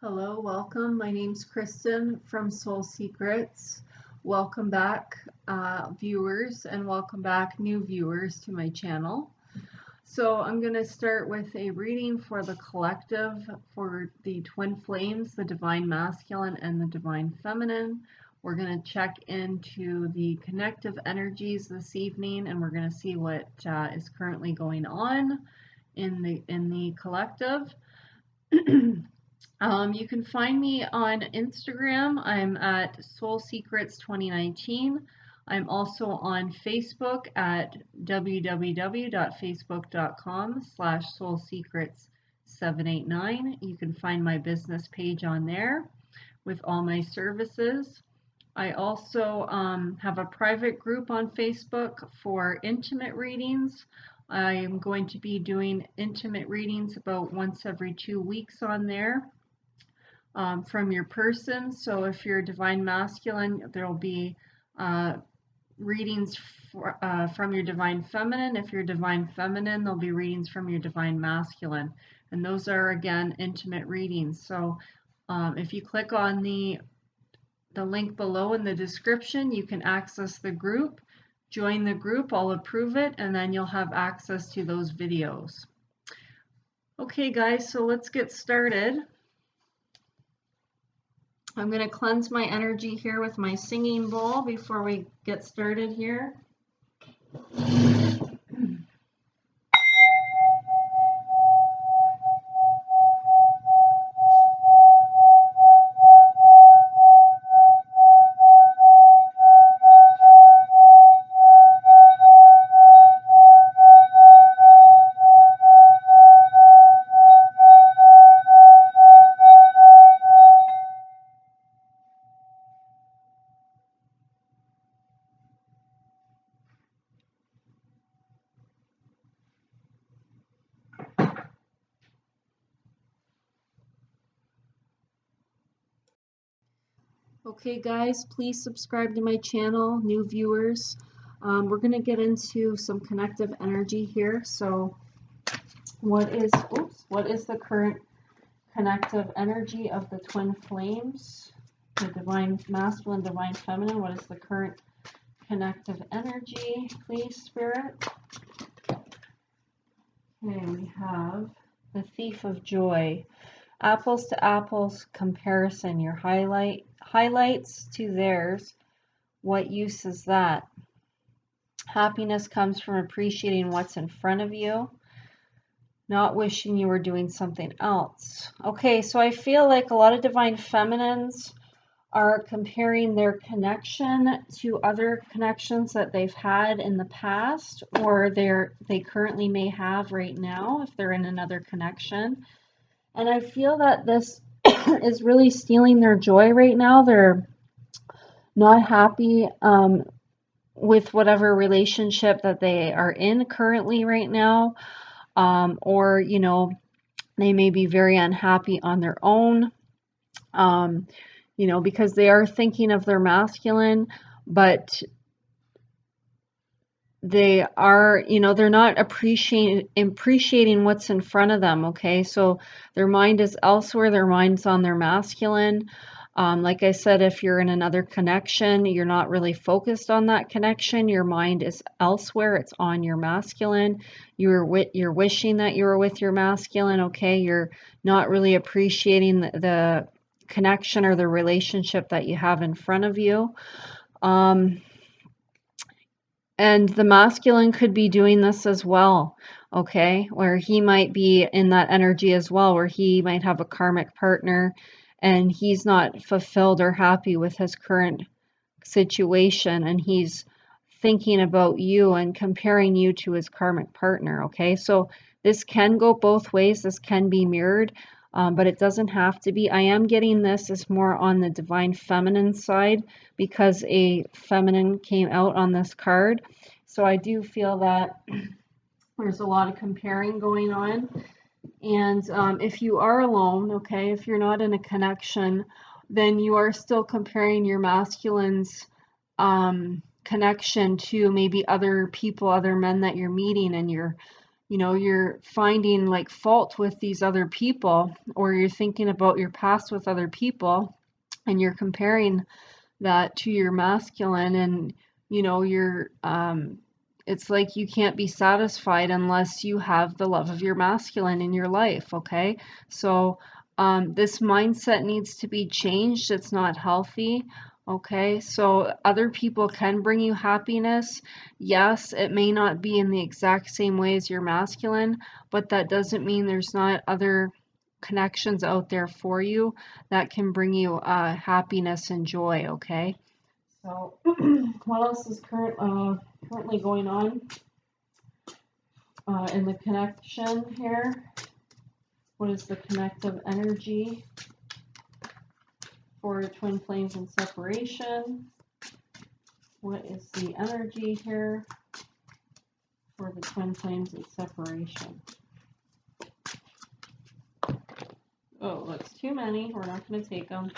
Hello, welcome. My name's Kristen from Soul Secrets. Welcome back, viewers, and welcome back, new viewers, to my channel. So I'm going to start with a reading for the collective for the twin flames, the divine masculine and the divine feminine. We're going to check into the connective energies this evening, and we're going to see what is currently going on in the collective. You can find me on Instagram. I'm at Soul Secrets 2019. I'm also on Facebook at www.facebook.com/soulsecrets789. You can find my business page on there with all my services. I also have a private group on Facebook for intimate readings. I am going to be doing intimate readings about once every 2 weeks on there. From your person. So if you're divine masculine, there'll be readings from your divine feminine. If you're divine feminine, there'll be readings from your divine masculine. And those are, again, intimate readings. So if you click on the link below in the description, you can access the group, join the group, I'll approve it, and then you'll have access to those videos. Okay, guys, so let's get started. I'm going to cleanse my energy here with my singing bowl before we get started here. Okay, guys, please subscribe to my channel, new viewers. We're going to get into some connective energy here. So what is the current connective energy of the twin flames, the divine masculine, divine feminine? What is the current connective energy, please, Spirit? Okay, we have the Thief of Joy. Apples to apples comparison. Your highlights to theirs. What use is that? Happiness comes from appreciating what's in front of you, not wishing you were doing something else. Okay, so I feel like a lot of divine feminines are comparing their connection to other connections that they've had in the past, or they currently may have right now if they're in another connection. And I feel that this is really stealing their joy right now. They're not happy with whatever relationship that they are in currently right now. Or, you know, they may be very unhappy on their own, you know, because they are thinking of their masculine, but they are, you know, they're not appreciating what's in front of them. Okay, so their mind is elsewhere. Their mind's on their masculine. Like I said, if you're in another connection, you're not really focused on that connection. Your mind is elsewhere. It's on your masculine. You're wishing that you were with your masculine. Okay, you're not really appreciating the connection or the relationship that you have in front of you. And the masculine could be doing this as well, okay, where he might be in that energy as well, where he might have a karmic partner and he's not fulfilled or happy with his current situation, and he's thinking about you and comparing you to his karmic partner, okay? So this can go both ways. This can be mirrored, but it doesn't have to be. I am getting this as more on the divine feminine side because a feminine came out on this card. So I do feel that there's a lot of comparing going on. And if you are alone, okay, if you're not in a connection, then you are still comparing your masculine's connection to maybe other people, other men that you're meeting, and you're you know, you're finding like fault with these other people, or you're thinking about your past with other people, and you're comparing that to your masculine, and you know, you're it's like you can't be satisfied unless you have the love of your masculine in your life, okay? So this mindset needs to be changed. It's not healthy. Okay, so other people can bring you happiness. Yes, it may not be in the exact same way as your masculine, but that doesn't mean there's not other connections out there for you that can bring you happiness and joy. Okay, so what else is currently going on in the connection here? What is the connective energy for twin flames in separation? What is the energy here for the twin flames in separation? Oh, that's too many. We're not going to take them.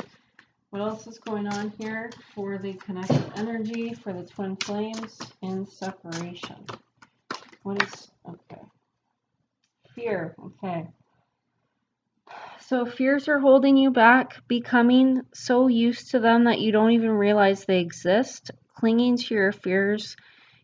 What else is going on here for the connective energy for the twin flames in separation? What is, okay. Fear, okay. So fears are holding you back, becoming so used to them that you don't even realize they exist. Clinging to your fears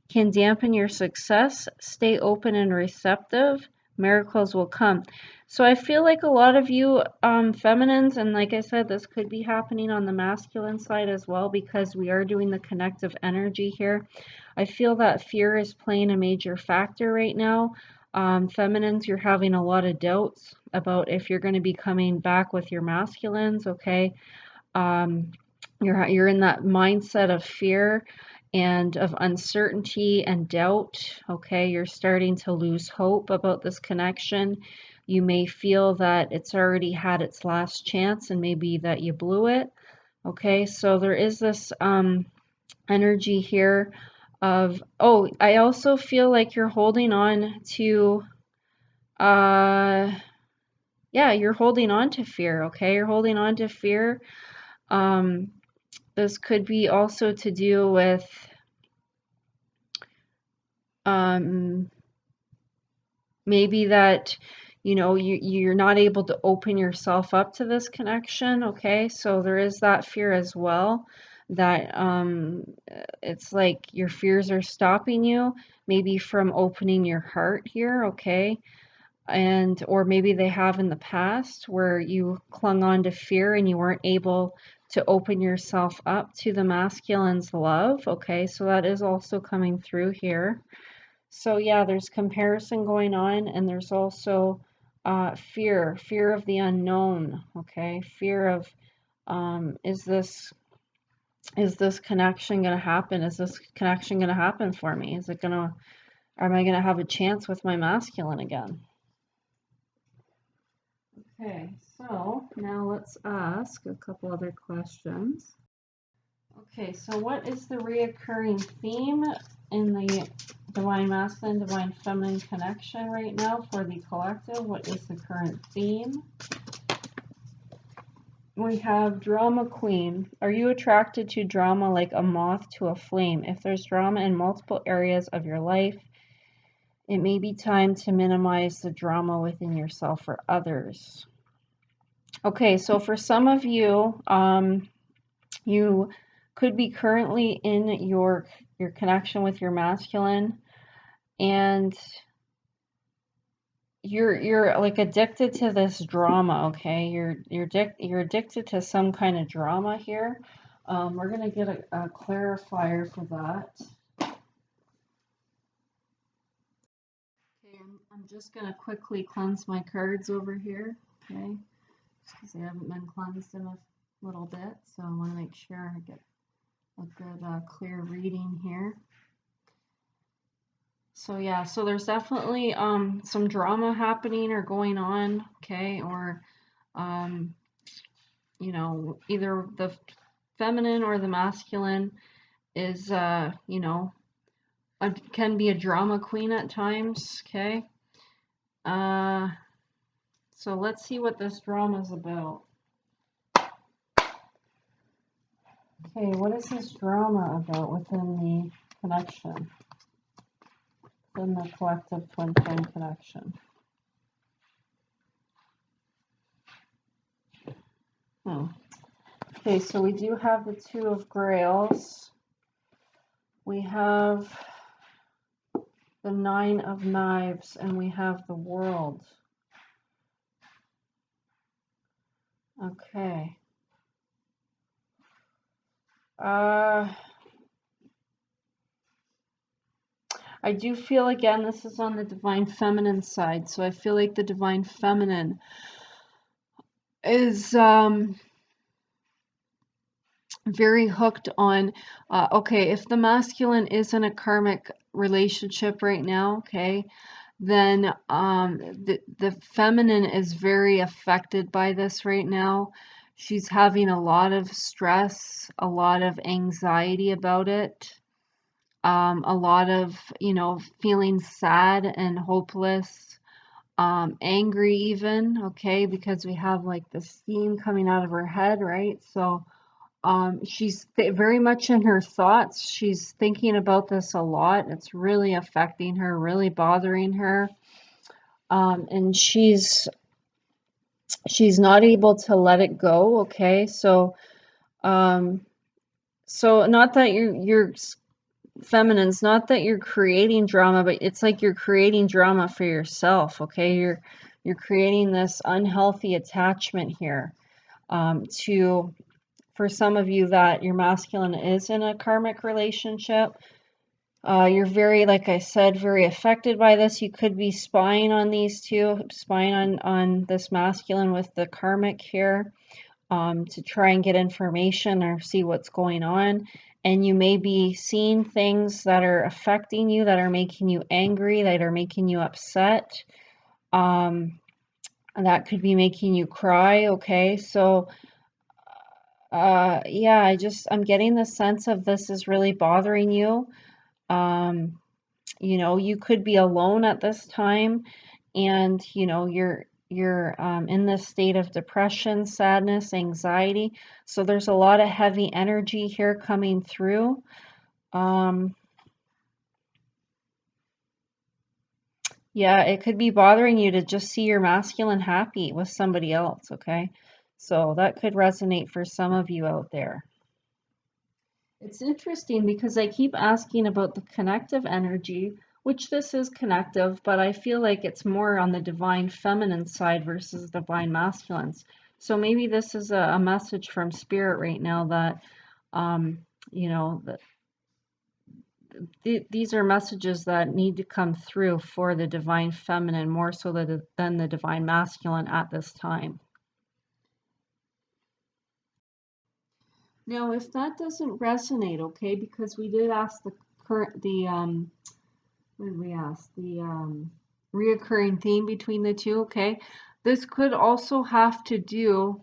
can dampen your success. Stay open and receptive. Miracles will come. So I feel like a lot of you feminines, and like I said, this could be happening on the masculine side as well, because we are doing the connective energy here. I feel that fear is playing a major factor right now. Feminines, you're having a lot of doubts about if you're going to be coming back with your masculines, okay? You're in that mindset of fear and of uncertainty and doubt, okay? You're starting to lose hope about this connection. You may feel that it's already had its last chance and maybe that you blew it, okay? So there is this energy here of, oh, I also feel like you're holding on to, yeah, you're holding on to fear, okay? You're holding on to fear. This could be also to do with maybe that, you know, you're not able to open yourself up to this connection, okay? So there is that fear as well, that it's like your fears are stopping you maybe from opening your heart here, okay? And or maybe they have in the past where you clung on to fear and you weren't able to open yourself up to the masculine's love, okay? So that is also coming through here. So yeah, there's comparison going on, and there's also fear of the unknown, okay? Fear of is this connection going to happen? Is this connection going to happen for me? Am I going to have a chance with my masculine again? Okay, so now let's ask a couple other questions. Okay, so what is the reoccurring theme in the Divine Masculine, Divine Feminine connection right now for the collective? What is the current theme? We have Drama Queen. Are you attracted to drama like a moth to a flame? If there's drama in multiple areas of your life, it may be time to minimize the drama within yourself or others. Okay, so for some of you, you could be currently in your connection with your masculine, and you're like addicted to this drama, okay? You're addicted to some kind of drama here. We're gonna get a clarifier for that. Okay, I'm just gonna quickly cleanse my cards over here, okay? Because they haven't been cleansed in a little bit, so I want to make sure I get a good clear reading here. So yeah, so there's definitely some drama happening or going on, okay, or you know, either the feminine or the masculine is you know, can be a drama queen at times, okay? So let's see what this drama is about. Okay, what is this drama about within the connection? than the collective twin flame connection. Okay, so we do have the Two of Grails. We have the Nine of Knives, and we have the World. Okay. I do feel, again, this is on the Divine Feminine side, so I feel like the Divine Feminine is very hooked on, okay, if the masculine is in a karmic relationship right now, okay, then the feminine is very affected by this right now. She's having a lot of stress, a lot of anxiety about it, a lot of, feeling sad and hopeless, angry even, okay, because we have like the steam coming out of her head, right? So she's very much in her thoughts. She's thinking about this a lot. It's really affecting her, really bothering her. And she's not able to let it go, okay? So so not that you're feminines, not that you're creating drama, but it's like you're creating drama for yourself, okay? You're creating this unhealthy attachment here, to, for some of you that your masculine is in a karmic relationship. You're very, like I said, very affected by this. You could be spying on these two, spying on this masculine with the karmic here, to try and get information or see what's going on. And you may be seeing things that are affecting you, that are making you angry, that are making you upset. That could be making you cry, okay? So yeah, I'm getting the sense of this is really bothering you. You could be alone at this time, and you're in this state of depression, sadness, anxiety. So there's a lot of heavy energy here coming through. Yeah, it could be bothering you to just see your masculine happy with somebody else, okay? So that could resonate for some of you out there. It's interesting because I keep asking about the connective energy, which this is connective, but I feel like it's more on the divine feminine side versus divine masculines. So maybe this is a message from spirit right now that, that these are messages that need to come through for the divine feminine more so than the divine masculine at this time. Now, if that doesn't resonate, okay, because we did ask what did we ask? The reoccurring theme between the two, okay? This could also have to do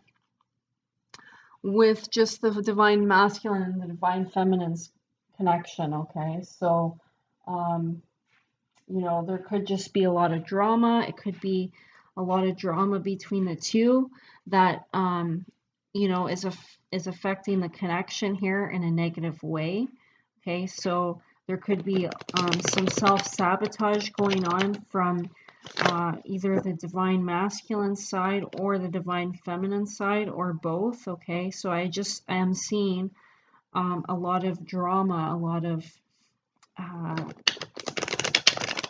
with just the divine masculine and the divine feminine's connection, okay? So, there could just be a lot of drama. It could be a lot of drama between the two that, is affecting the connection here in a negative way. Okay, so there could be some self-sabotage going on from either the divine masculine side or the divine feminine side, or both. Okay, so I am seeing a lot of drama, a lot of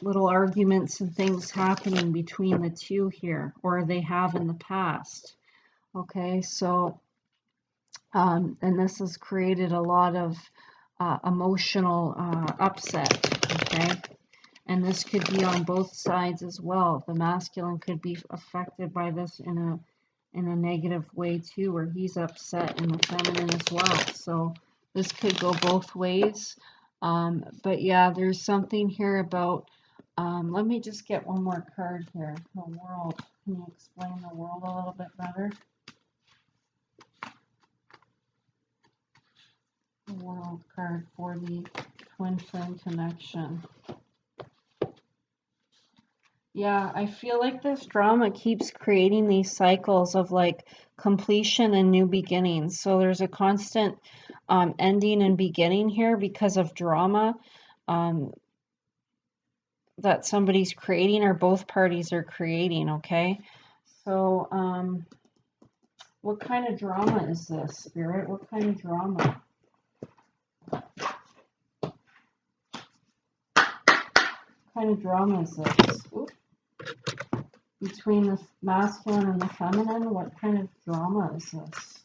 little arguments and things happening between the two here, or they have in the past. Okay, so and this has created a lot of emotional upset. Okay, and this could be on both sides as well. The masculine could be affected by this in a negative way too, where he's upset, and the feminine as well. So this could go both ways. But yeah, there's something here about, let me just get one more card here. The world. Can you explain the world a little bit better? The world card for the twin flame connection. Yeah, I feel like this drama keeps creating these cycles of like completion and new beginnings. So there's a constant ending and beginning here because of drama. that somebody's creating or both parties are creating, okay? So, what kind of drama is this, Spirit? What kind of drama? What kind of drama is this? Oop. Between the masculine and the feminine, what kind of drama is this?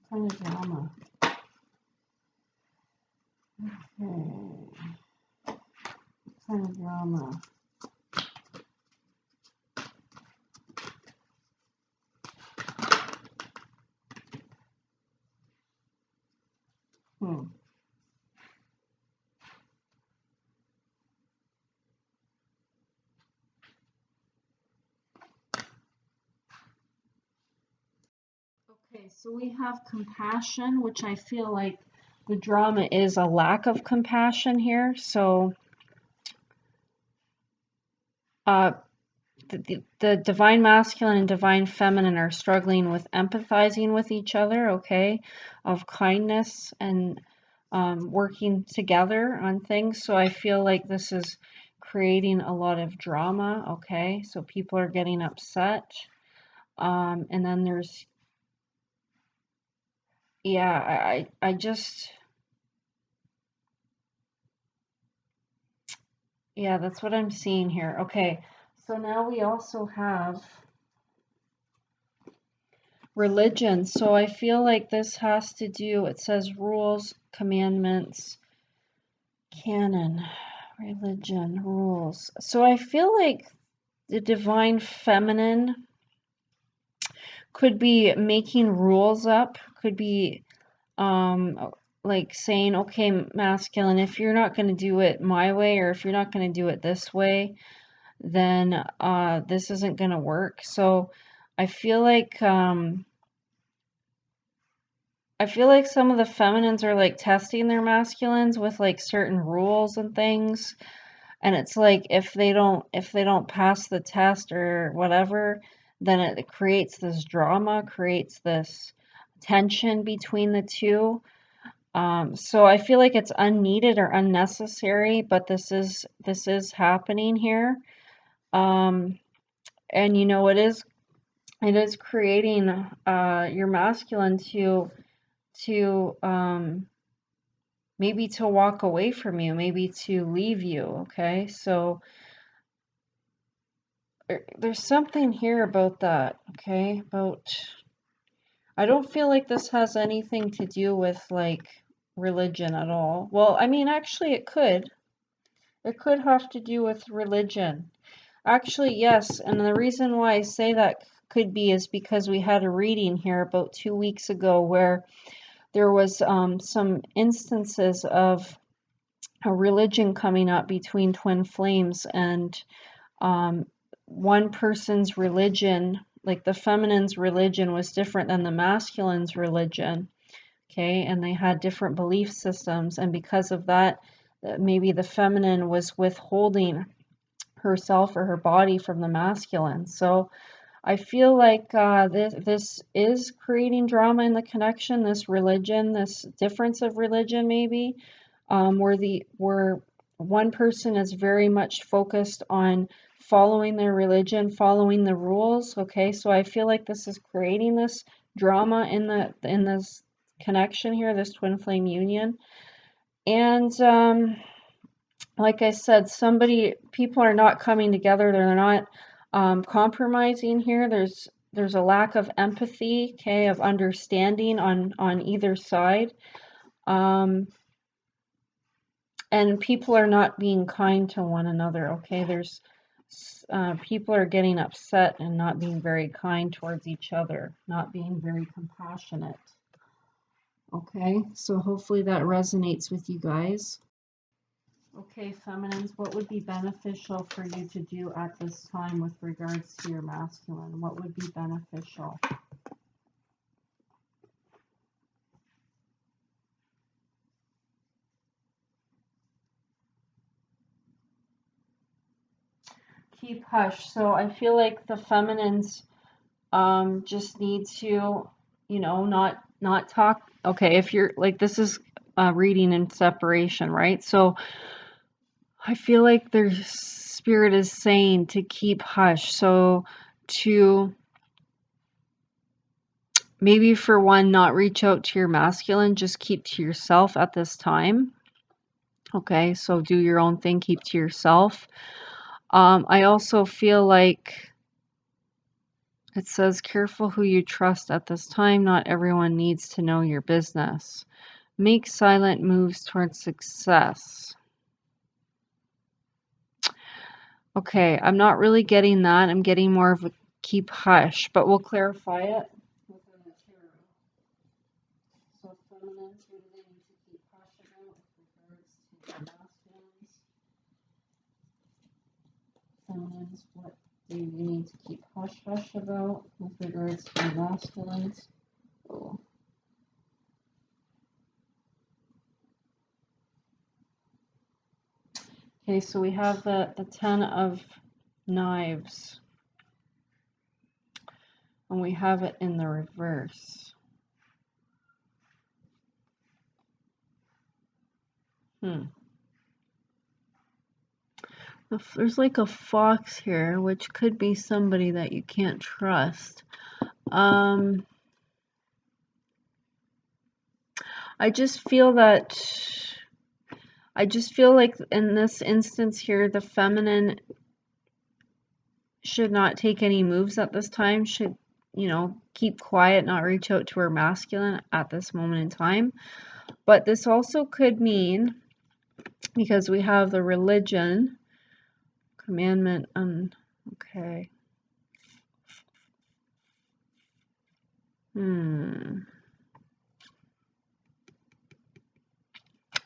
What kind of drama? Okay. What kind of drama? Hmm. Okay, so we have compassion, which I feel like the drama is a lack of compassion here. So, the divine masculine and divine feminine are struggling with empathizing with each other, okay, of kindness and working together on things. So I feel like this is creating a lot of drama, okay, so people are getting upset. And then there's, yeah, I just, yeah, that's what I'm seeing here. Okay, so now we also have religion. So I feel like this has to do, it says rules, commandments, canon, religion, rules. So I feel like the divine feminine could be making rules up, could be like saying, okay, masculine, if you're not going to do it my way, or if you're not going to do it this way, then this isn't going to work. So I feel like some of the feminines are like testing their masculines with like certain rules and things, and it's like if they don't pass the test or whatever, then it creates this drama, creates this tension between the two. So I feel like it's unneeded or unnecessary, but this is happening here. Um, and it is creating your masculine to maybe to walk away from you, maybe to leave you, okay? So there's something here about that, okay? I don't feel like this has anything to do with like religion at all. Well, I mean, actually it could. It could have to do with religion. Actually, yes, and the reason why I say that could be is because we had a reading here about 2 weeks ago where there was some instances of a religion coming up between twin flames, and um, one person's religion, like the feminine's religion, was different than the masculine's religion, okay, and they had different belief systems, and because of that, maybe the feminine was withholding herself or her body from the masculine. So I feel like this is creating drama in the connection, this religion, this difference of religion, maybe, where one person is very much focused on following their religion, following the rules. Okay, so I feel like this is creating this drama in this connection here, this twin flame union, and like I said, people are not coming together. They're not compromising here. There's a lack of empathy, okay, of understanding on either side, um, and people are not being kind to one another. Okay, there's people are getting upset and not being very kind towards each other, not being very compassionate. Okay, so hopefully that resonates with you guys. Okay, feminines, what would be beneficial for you to do at this time with regards to your masculine? What would be beneficial? Keep hush. So I feel like the feminines just need to, not talk. Okay, if you're like, this is reading in separation, right? So I feel like their spirit is saying to keep hush. So to maybe for one, not reach out to your masculine, just keep to yourself at this time. Okay, so do your own thing, keep to yourself. I also feel like it says careful who you trust at this time. Not everyone needs to know your business. Make silent moves towards success. Okay, I'm not really getting that. I'm getting more of a keep hush, but we'll clarify it within the tarot. So feminines, what do they need to keep hush about with regards to their masculines? Feminines, what do you need to keep hush hush about with regards to their masculines? Oh. Okay, so we have the 10 of knives, and we have it in the reverse. There's like a fox here, which could be somebody that you can't trust. I just feel like in this instance here, the feminine should not take any moves at this time, should, keep quiet, not reach out to her masculine at this moment in time. But this also could mean, because we have the religion, commandment, okay.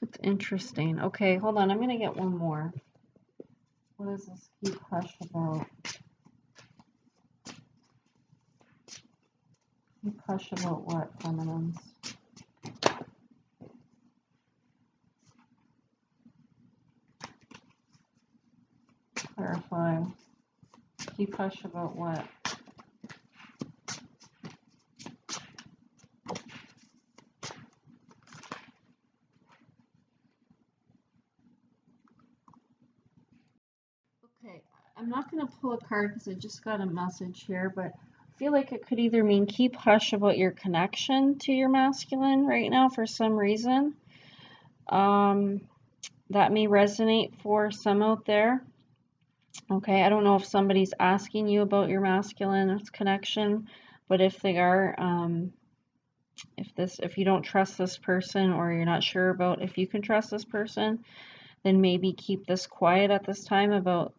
It's interesting. Okay, hold on. I'm going to get one more. What is this keep hush about? Keep hush about what, feminines? Clarify. Keep hush about what? Okay, I'm not going to pull a card because I just got a message here, but I feel like it could either mean keep hush about your connection to your masculine right now for some reason. That may resonate for some out there. Okay, I don't know if somebody's asking you about your masculine connection, but if they are, if you don't trust this person, or you're not sure about if you can trust this person, then maybe keep this quiet at this time about,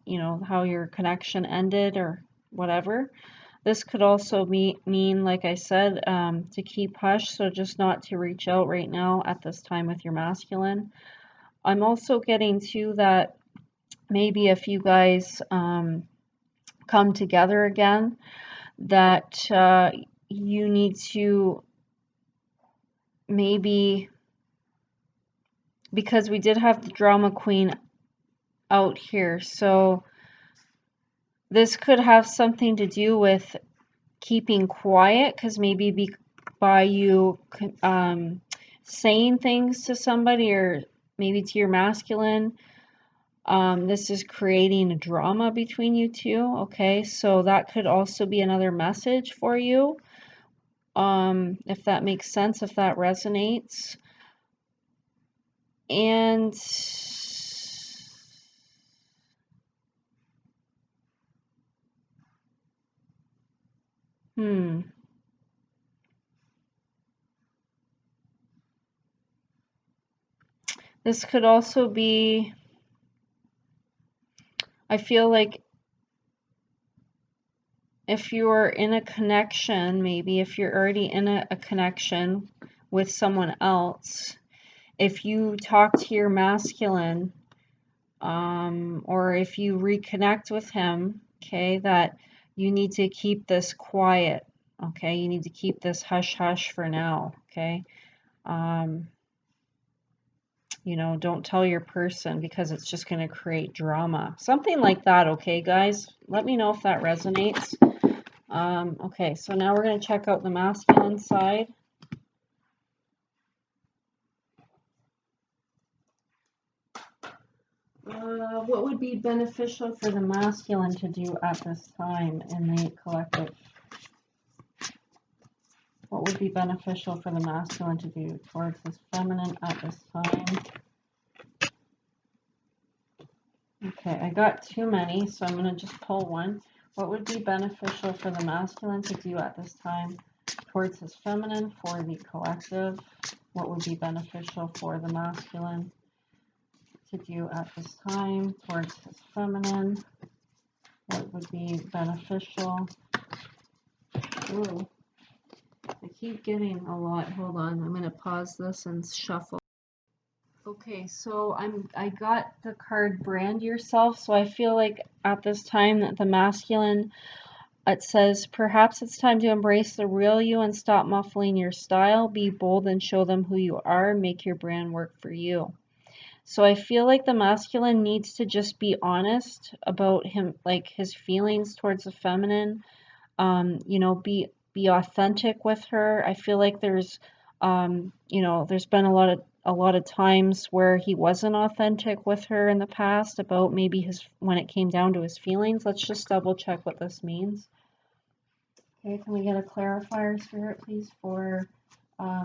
how your connection ended or whatever. This could also mean, like I said, to keep hush, so just not to reach out right now at this time with your masculine. I'm also getting to that maybe if you guys come together again, that you need to maybe, because we did have the drama queen out here, so this could have something to do with keeping quiet, because maybe by you saying things to somebody, or maybe to your masculine, this is creating a drama between you two. Okay, so that could also be another message for you, if that makes sense, if that resonates. And this could also be, I feel like if you're in a connection, maybe if you're already in a connection with someone else, if you talk to your masculine, or if you reconnect with him, okay, that you need to keep this quiet, okay, you need to keep this hush hush for now, okay. Don't tell your person, because it's just going to create drama, something like that. Okay, guys, let me know if that resonates. Okay, so now we're going to check out the masculine side. beneficial for the masculine to do at this time in the collective? What would be beneficial for the masculine to do towards his feminine at this time? Okay, I got too many, so I'm going to just pull one. What would be beneficial for the masculine to do at this time towards his feminine for the collective? What would be beneficial for the masculine to do at this time towards his feminine? What would be beneficial? Ooh, I keep getting a lot. Hold on, I'm going to pause this and shuffle. Okay, so I got the card Brand Yourself, so I feel like at this time that the masculine, it says, perhaps it's time to embrace the real you and stop muffling your style. Be bold and show them who you are. Make your brand work for you. So I feel like the masculine needs to just be honest about him, like his feelings towards the feminine. You know, be authentic with her. I feel like there's, you know, there's been a lot of times where he wasn't authentic with her in the past about maybe his, when it came down to his feelings. Let's just double check what this means. Okay, can we get a clarifier, Spirit, please, for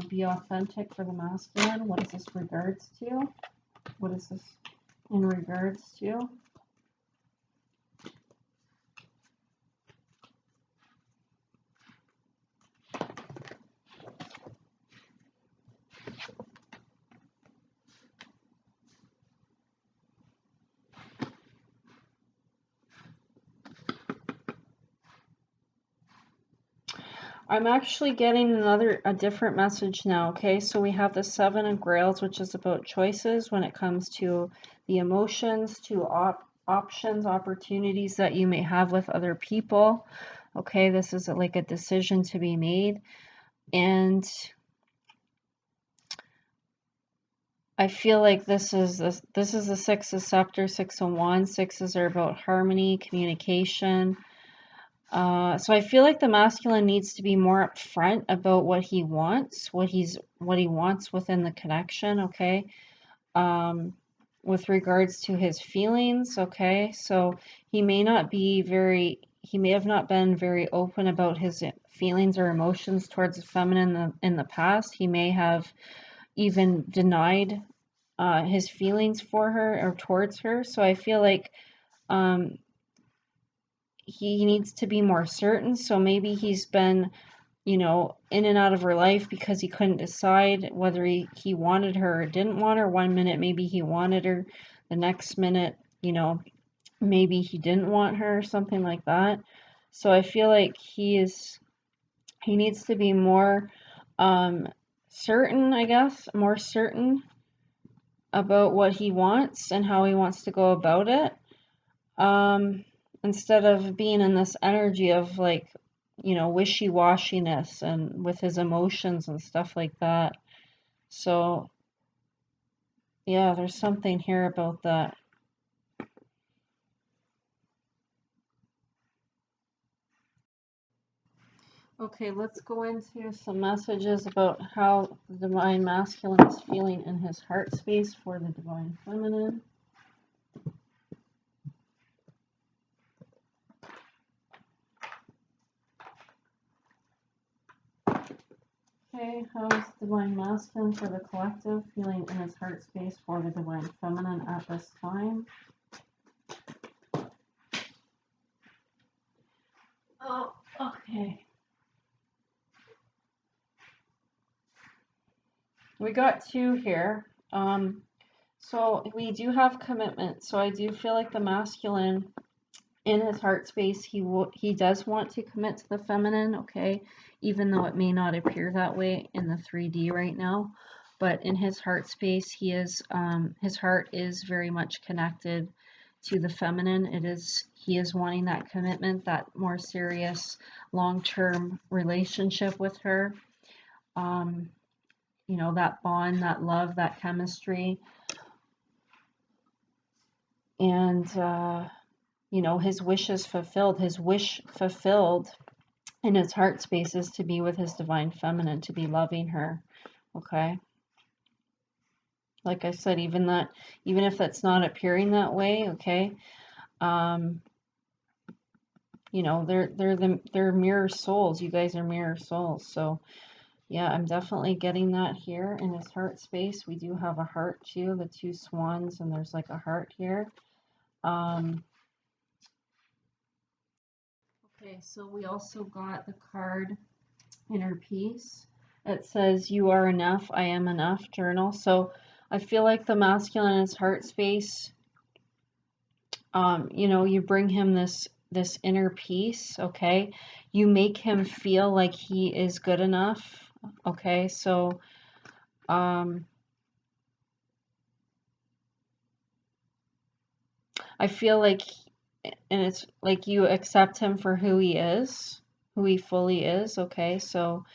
be authentic for the masculine? What is this regards to? What is this in regards to? I'm actually getting a different message now, okay? So we have the Seven of Grails, which is about choices when it comes to the emotions, to options, opportunities that you may have with other people. Okay, this is like a decision to be made. And I feel like this is the Six of Scepter, Six of Wands. Sixes are about harmony, communication. So I feel like the masculine needs to be more upfront about what he wants, what he wants within the connection, okay? With regards to his feelings, okay? So he may have not been very open about his feelings or emotions towards the feminine in the past. He may have even denied his feelings for her or towards her. So I feel like he needs to be more certain. So maybe he's been, you know, in and out of her life because he couldn't decide whether he wanted her or didn't want her. One minute maybe he wanted her, the next minute, you know, maybe he didn't want her or something like that. So I feel like he needs to be more certain, I guess, more certain about what he wants and how he wants to go about it. Instead of being in this energy of like, you know, wishy-washiness and with his emotions and stuff like that. So, yeah, there's something here about that. Okay, let's go into some messages about how the Divine Masculine is feeling in his heart space for the Divine Feminine. Okay, how's Divine Masculine for the collective feeling in his heart space for the Divine Feminine at this time? Oh, okay. We got two here. So we do have commitment. So I do feel like the masculine in his heart space, he does want to commit to the feminine, okay, even though it may not appear that way in the 3D right now. But in his heart space, his heart is very much connected to the feminine. He is wanting that commitment, that more serious long-term relationship with her. You know, that bond, that love, that chemistry. And you know, his wish is fulfilled. His wish fulfilled in his heart space is to be with his Divine Feminine, to be loving her. Okay. Like I said, even if that's not appearing that way, okay, You know, they're mirror souls. You guys are mirror souls. So yeah, I'm definitely getting that here in his heart space. We do have a heart too, the two swans, and there's like a heart here. Okay, so we also got the card Inner Peace. It says, "You are enough, I am enough," journal. So I feel like the masculine in his heart space, you know, you bring him this inner peace, okay? You make him feel like he is good enough, okay? So I feel like, and it's like you accept him for who he is, who he fully is, okay? So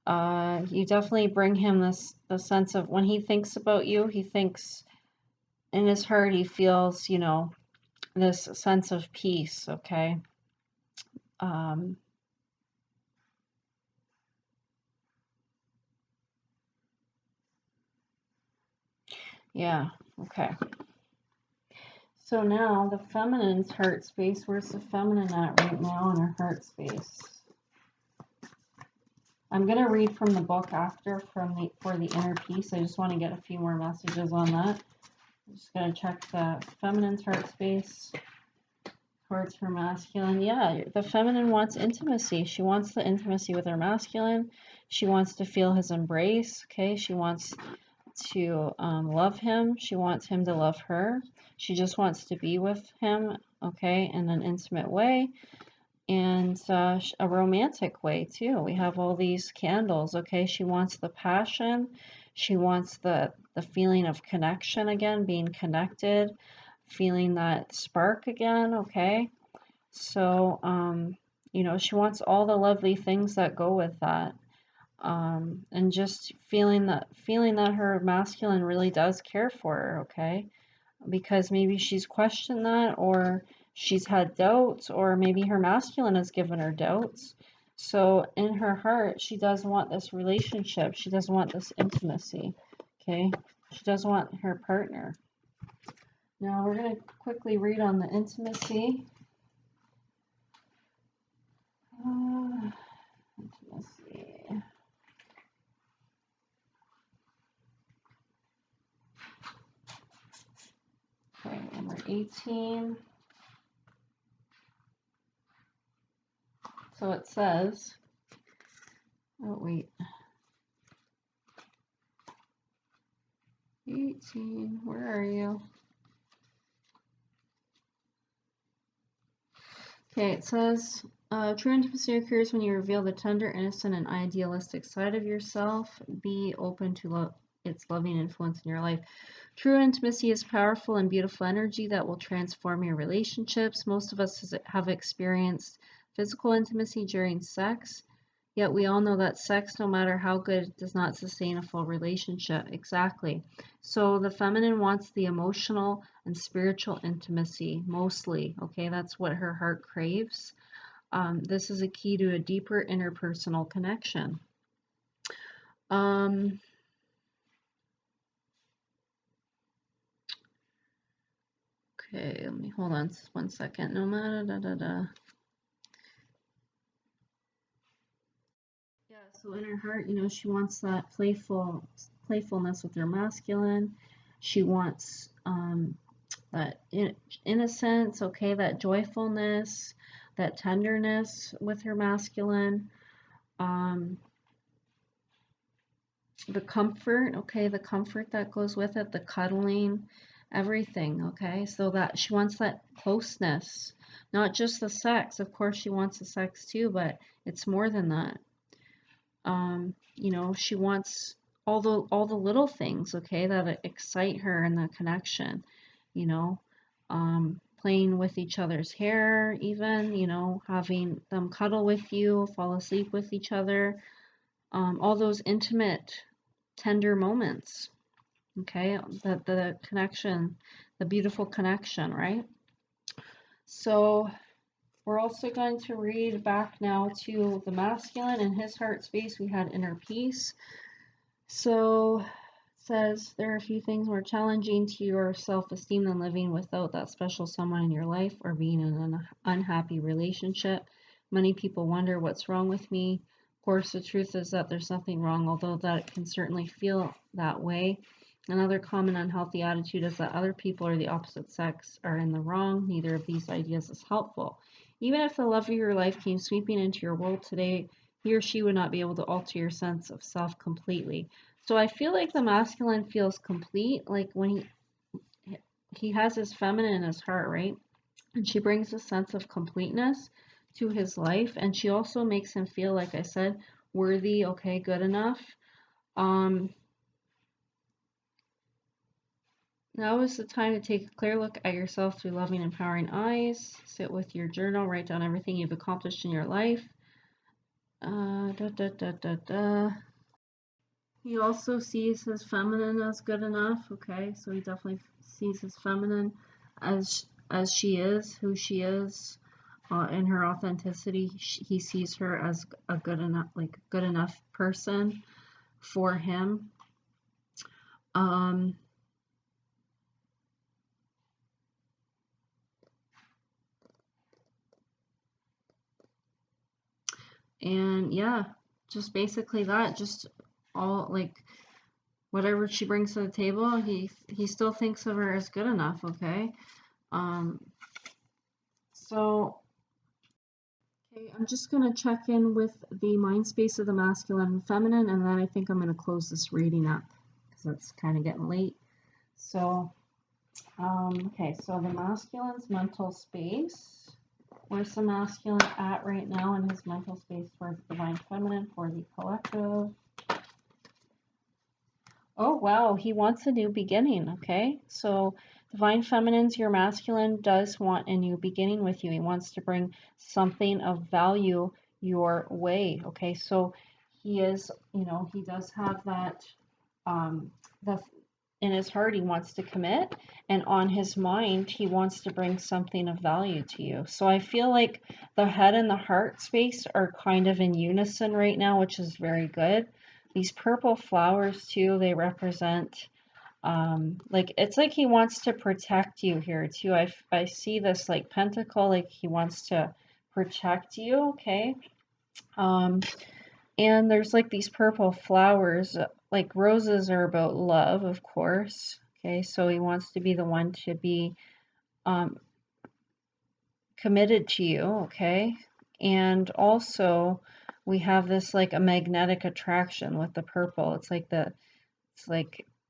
you definitely bring him the sense of when he thinks about you, he thinks in his heart, he feels, you know, this sense of peace, okay? Yeah, okay. So now the feminine's heart space, where's the feminine at right now in her heart space? I'm going to read from the book after for the inner peace. I just want to get a few more messages on that. I'm just going to check the feminine's heart space towards her masculine. Yeah, the feminine wants intimacy. She wants the intimacy with her masculine. She wants to feel his embrace, okay? She wants to love him. She wants him to love her. She just wants to be with him, okay, in an intimate way and a romantic way too. We have all these candles, okay? She wants the passion. She wants the feeling of connection again, being connected, feeling that spark again, okay? So, you know, she wants all the lovely things that go with that. And just feeling that her masculine really does care for her, okay? Because maybe she's questioned that, or she's had doubts, or maybe her masculine has given her doubts. So in her heart, she does want this relationship. She does want this intimacy, okay? She does want her partner. Now we're going to quickly read on the intimacy. Intimacy. Okay, number 18. So it says, oh wait, 18, where are you? Okay, it says, true intimacy occurs when you reveal the tender, innocent, and idealistic side of yourself. Be open to its loving influence in your life. True intimacy is powerful and beautiful energy that will transform your relationships. Most of us have experienced physical intimacy during sex, yet we all know that sex, no matter how good, does not sustain a full relationship. Exactly. So the feminine wants the emotional and spiritual intimacy mostly, okay? That's what her heart craves. This is a key to a deeper interpersonal connection. Okay, let me hold on just 1 second. No matter Yeah, so in her heart, you know, she wants that playfulness with her masculine. She wants that innocence, okay, that joyfulness, that tenderness with her masculine. The comfort, okay, the comfort that goes with it, the cuddling, everything, okay? So that she wants that closeness, not just the sex. Of course, she wants the sex too, but it's more than that. You know, she wants all the little things, okay, that excite her in the connection, you know, playing with each other's hair, even, you know, having them cuddle with you, fall asleep with each other, all those intimate, tender moments, okay, the connection, the beautiful connection, right? So we're also going to read back now to the masculine. In his heart space, we had inner peace. So it says there are a few things more challenging to your self-esteem than living without that special someone in your life or being in an unhappy relationship. Many people wonder what's wrong with me. Of course, the truth is that there's nothing wrong, although that it can certainly feel that way. Another common unhealthy attitude is that other people or the opposite sex are in the wrong. Neither of these ideas is helpful. Even if the love of your life came sweeping into your world today, he or she would not be able to alter your sense of self completely. So I feel like the masculine feels complete, like when he has his feminine in his heart, right? And she brings a sense of completeness to his life, and she also makes him feel, like I said, worthy, okay, good enough. Now is the time to take a clear look at yourself through loving, empowering eyes. Sit with your journal, write down everything you've accomplished in your life. Da, da, da, da, da. He also sees his feminine as good enough, okay? So he definitely sees his feminine as she is, who she is, in her authenticity. He sees her as a good enough person for him. And yeah, just basically that, just all like whatever she brings to the table, he still thinks of her as good enough, okay? So okay, I'm just going to check in with the mind space of the masculine and feminine, and then I think I'm going to close this reading up because it's kind of getting late. So, okay, so the masculine's mental space. Where's the masculine at right now in his mental space towards the divine feminine for the collective? Oh, wow, he wants a new beginning, okay? So divine feminine's your masculine does want a new beginning with you. He wants to bring something of value your way, okay? So he is, he does have that, the in his heart he wants to commit, and on his mind he wants to bring something of value to you. So I feel like the head and the heart space are kind of in unison right now, which is very good. These purple flowers too, they represent like it's like he wants to protect you here too. I see this like pentacle, like he wants to protect you, okay? And there's like these purple flowers, like roses are about love, of course. Okay, so he wants to be the one to be committed to you, okay? And also we have this like a magnetic attraction with the purple. It's like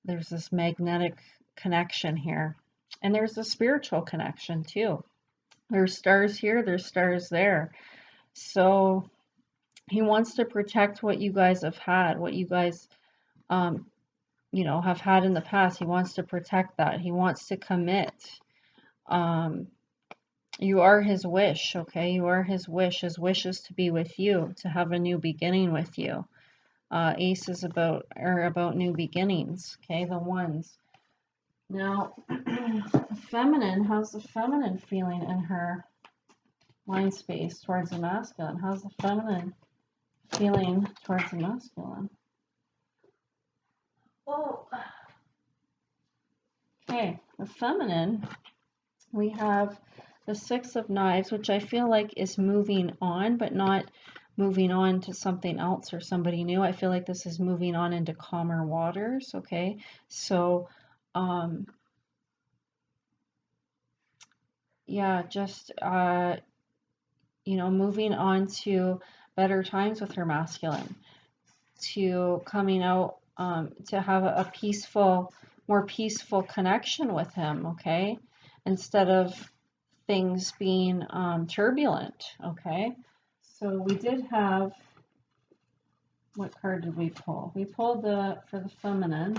there's this magnetic connection here. And there's a spiritual connection too. There's stars here, there's stars there. So he wants to protect what you guys have had, what you guys have had in the past. He wants to protect that. He wants to commit. You are his wish, okay? You are his wish. His wish is to be with you, to have a new beginning with you. Ace is about new beginnings, okay? The ones. Now, feminine, how's the feminine feeling in her mind space towards the masculine? How's the feminine feeling towards the masculine? Oh, okay, the feminine, we have the Six of Knives, which I feel like is moving on, but not moving on to something else or somebody new. I feel like this is moving on into calmer waters, okay? So, yeah, just, moving on to better times with her masculine, to coming out, to have a peaceful, more peaceful connection with him, okay? Instead of things being turbulent, okay? So we did have, what card did we pull? We pulled for the feminine.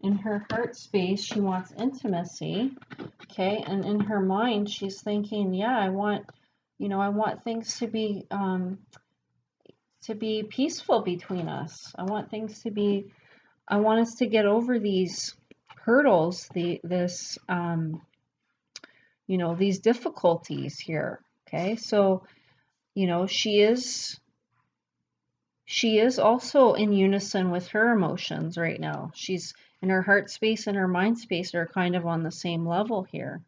In her heart space, she wants intimacy, okay? And in her mind, she's thinking, yeah, I want things to be peaceful between us. I want us to get over these hurdles, these difficulties here, okay? So, she she is also in unison with her emotions right now. She's in her heart space and her mind space are kind of on the same level here.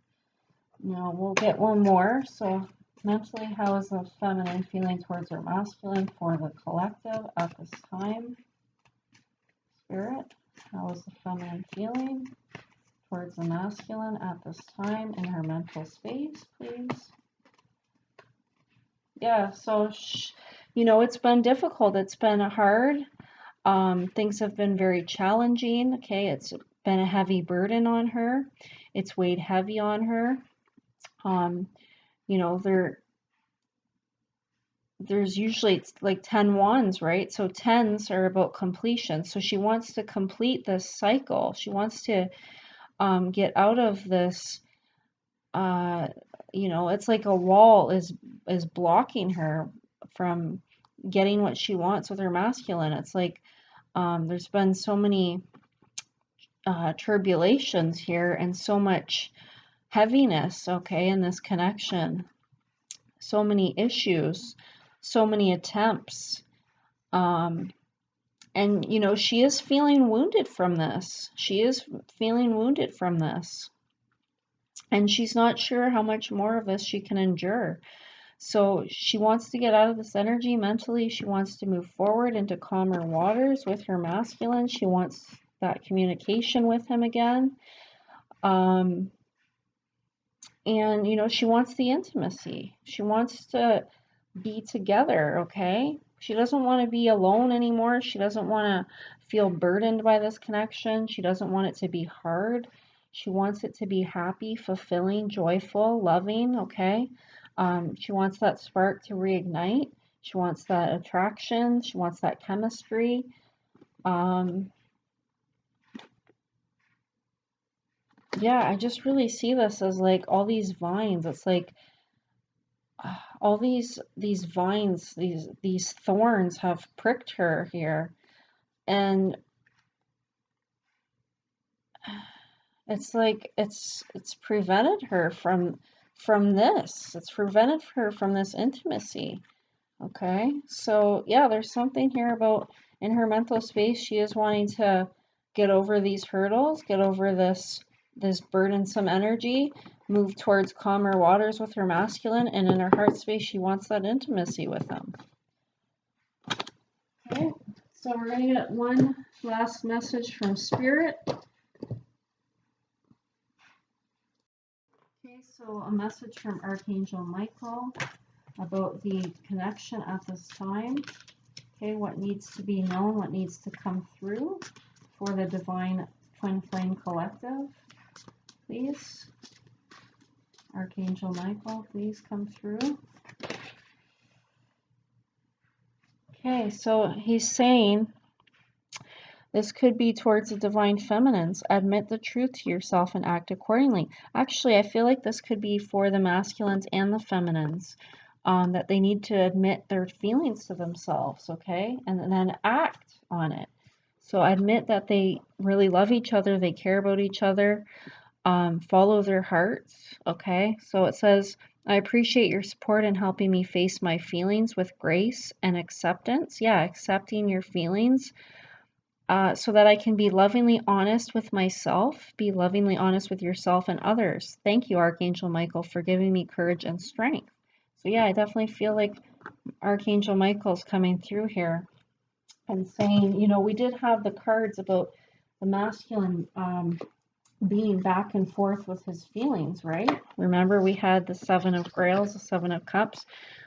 Now we'll get one more. So mentally, how is the feminine feeling towards her masculine for the collective at this time? Spirit, how is the feminine feeling towards the masculine at this time in her mental space, please? Yeah, so, it's been difficult. It's been hard. Things have been very challenging. Okay, it's been a heavy burden on her. It's weighed heavy on her. There's usually it's like 10 wands, right? So 10s are about completion. So she wants to complete this cycle. She wants to get out of this. It's like a wall is blocking her from getting what she wants with her masculine. It's like there's been so many tribulations here and so much heaviness, okay, in this connection. So many issues, so many attempts. And, she is feeling wounded from this. She is feeling wounded from this. And she's not sure how much more of this she can endure. So she wants to get out of this energy mentally. She wants to move forward into calmer waters with her masculine. She wants that communication with him again. And, she wants the intimacy. She wants to be together, okay? She doesn't want to be alone anymore. She doesn't want to feel burdened by this connection. She doesn't want it to be hard. She wants it to be happy, fulfilling, joyful, loving, okay? She wants that spark to reignite. She wants that attraction. She wants that chemistry. Yeah, I just really see this as like all these vines. It's like all these vines, these thorns have pricked her here, and it's like it's prevented her from this. It's prevented her from this intimacy. Okay, so yeah, there's something here about in her mental space. She is wanting to get over these hurdles, get over this burdensome energy, move towards calmer waters with her masculine, and in her heart space, she wants that intimacy with him. Okay, so we're going to get one last message from Spirit. Okay, so a message from Archangel Michael about the connection at this time. Okay, what needs to be known, what needs to come through for the Divine Twin Flame Collective, please. Archangel Michael, please come through. Okay, so he's saying this could be towards the divine feminines. Admit the truth to yourself and act accordingly. Actually, I feel like this could be for the masculines and the feminines, that they need to admit their feelings to themselves, okay? And then act on it. So admit that they really love each other, they care about each other, follow their hearts, okay? So it says, I appreciate your support in helping me face my feelings with grace and acceptance. Yeah, accepting your feelings so that I can be lovingly honest with myself, be lovingly honest with yourself and others. Thank you, Archangel Michael, for giving me courage and strength. So yeah, I definitely feel like Archangel Michael's coming through here and saying, we did have the cards about the masculine being back and forth with his feelings, right? Remember, we had the Seven of Grails, the Seven of Cups,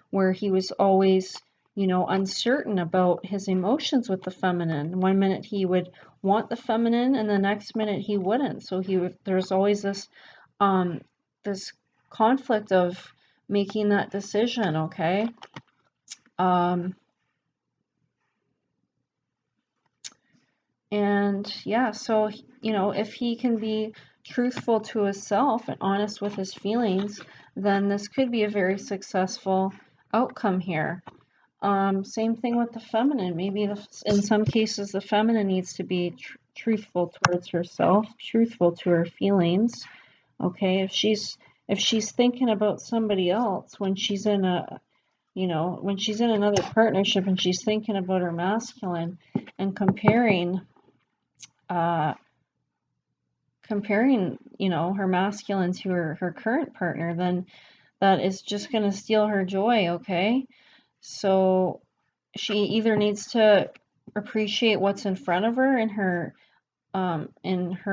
where he was always, uncertain about his emotions with the feminine. One minute he would want the feminine, and the next minute he wouldn't. So there's always this conflict of making that decision, okay? And yeah, so, if he can be truthful to himself and honest with his feelings, then this could be a very successful outcome here. Same thing with the feminine. Maybe in some cases, the feminine needs to be truthful towards herself, truthful to her feelings. Okay, if she's thinking about somebody else when she's in a you know, when she's in another partnership and she's thinking about her masculine and comparing, you know, her masculine to her current partner, then that is just going to steal her joy, okay? So she either needs to appreciate what's in front of her in her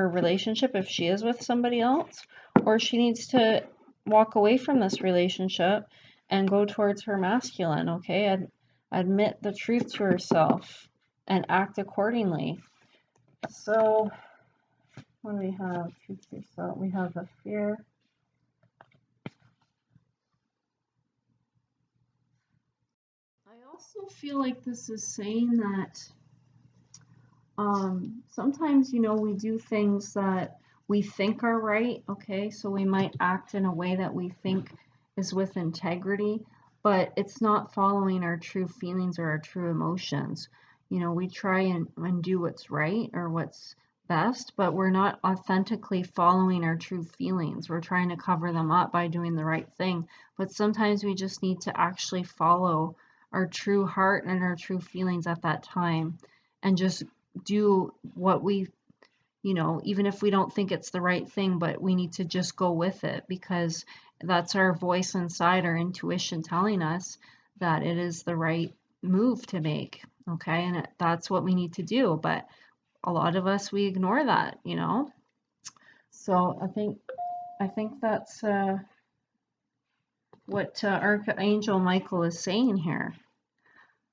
relationship if she is with somebody else, or she needs to walk away from this relationship and go towards her masculine, okay? And admit the truth to herself and act accordingly. So what do we have? Truth to yourself. We have the fear. I also feel like this is saying that sometimes, you know, we do things that we think are right, okay? So we might act in a way that we think is with integrity, but it's not following our true feelings or our true emotions. You know, we try and do what's right or what's best, but we're not authentically following our true feelings. We're trying to cover them up by doing the right thing, but sometimes we just need to actually follow our true heart and our true feelings at that time and just do what we, you know, even if we don't think it's the right thing, but we need to just go with it because that's our voice inside, our intuition telling us that it is the right move to make. Okay. And that's what we need to do. But a lot of us, we ignore that, you know? So I think that's what Archangel Michael is saying here.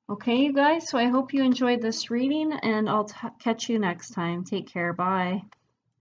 Okay, you guys, so I hope you enjoyed this reading, and I'll catch you next time. Take care. Bye.